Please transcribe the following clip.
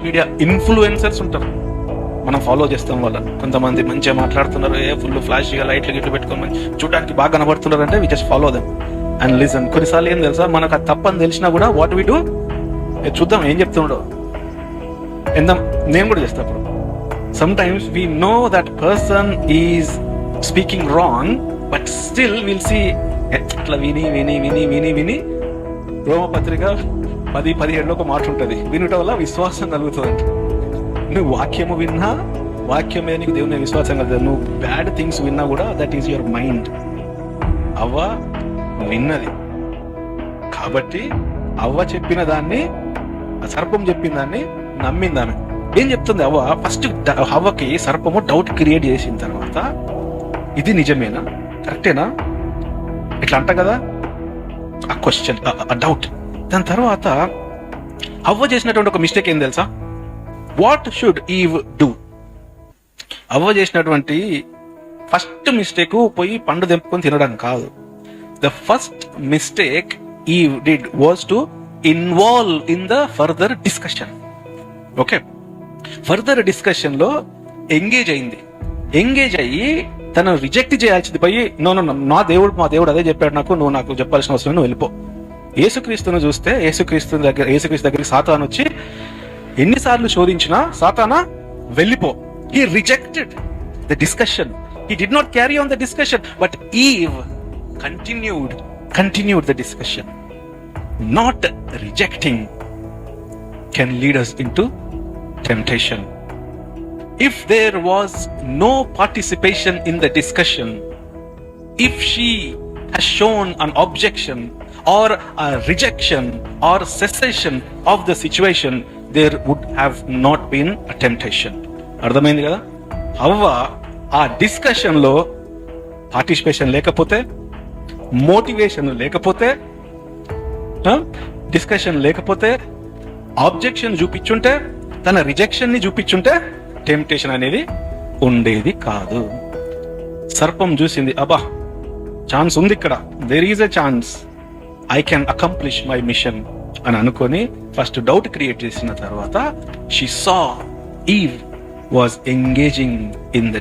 Media influencers ఉంటారు, మనం follow చేస్తాం వాళ్ళని. కొంతమంది మంచిగా మాట్లాడుతున్నారు, ఫుల్ ఫ్లాష్గా లైట్లు గిట్లు పెట్టుకోమని చూడడానికి బాగా కనబడుతున్నారు అంటే we just follow them and listen. కొన్నిసార్లు ఏం తెలుసా, మనకు అది తప్పని తెలిసినా కూడా వాట్ వి డూ, చూద్దాం ఏం చెప్తుండో ఎంత. నేను కూడా చేస్తా అప్పుడు. Sometimes we know that person is speaking wrong, but still will see ఇట్లా విని విని విని విని విని రోమపత్రిక 10-17 ఒక మాట ఉంటుంది, వినుట వల్ల విశ్వాసం కలుగుతుంది. నువ్వు వాక్యము విన్నా, వాక్యమే నీకు దేవుని విశ్వాసం కలుగుతుంది. నువ్వు బ్యాడ్ థింగ్స్ విన్నా కూడా దట్ ఈస్ యువర్ మైండ్. అవ్వ విన్నది కాబట్టి అవ్వ చెప్పిన దాన్ని, సర్పం చెప్పిన దాన్ని నమ్మింది. ఆమె ఏం చెప్తుంది, అవ్వ ఫస్ట్ అవ్వకి సర్పము డౌట్ క్రియేట్ చేసిన తర్వాత ఇది నిజమేనా, కరెక్టేనా ఇట్లా అంట కదా, ఆ క్వశ్చన్, ఆ డౌట్. దాని తర్వాత అవ్వ చేసినటువంటి ఒక మిస్టేక్ ఏం తెలుసా, వాట్ షుడ్ ఈవ్ డూ? అవ్వ చేసినటువంటి ఫస్ట్ మిస్టేక్ పోయి పండు తెంపుకొని తినడం కాదు. The first mistake eve did was to involve in the further discussion. Okay, further discussion లో ఎంగేజ్ అయింది. ఎంగేజ్ అయ్యి తను రిజెక్ట్ చేయాల్సింది పోయి, నో నో మా దేవుడు అదే చెప్పాడు నాకు, నువ్వు నాకు చెప్పాల్సిన అవసరం, నువ్వు వెళ్ళిపో. యేసుక్రీస్తును చూస్తే యేసుక్రీస్తు దగ్గరికి సాతాను వచ్చి ఎన్నిసార్లు శోధించినా, సాతానా వెళ్ళిపో. He rejected the discussion. He did not carry on the discussion, but Eve continued the discussion. Not rejecting can lead us into temptation. If there was no participation in the discussion, if she has shown an objection or a rejection or cessation of the situation, there would have not been a temptation. అర్థమైంది కదా? అవ్వ ఆ discussion లో participation లేకపోతే, motivation లేకపోతే, discussion లేకపోతే, objection చూపించుంటే, తన rejection ని చూపించుంటే టెంప్టేషన్ అనేది ఉండేది కాదు. సర్పం చూసింది, అబ్బా ఛాన్స్ ఉంది ఇక్కడ, there is a chance, I can accomplish my mission అని అనుకొని ఫస్ట్ డౌట్ క్రియేట్ చేసిన తర్వాత she saw Eve was engaging in the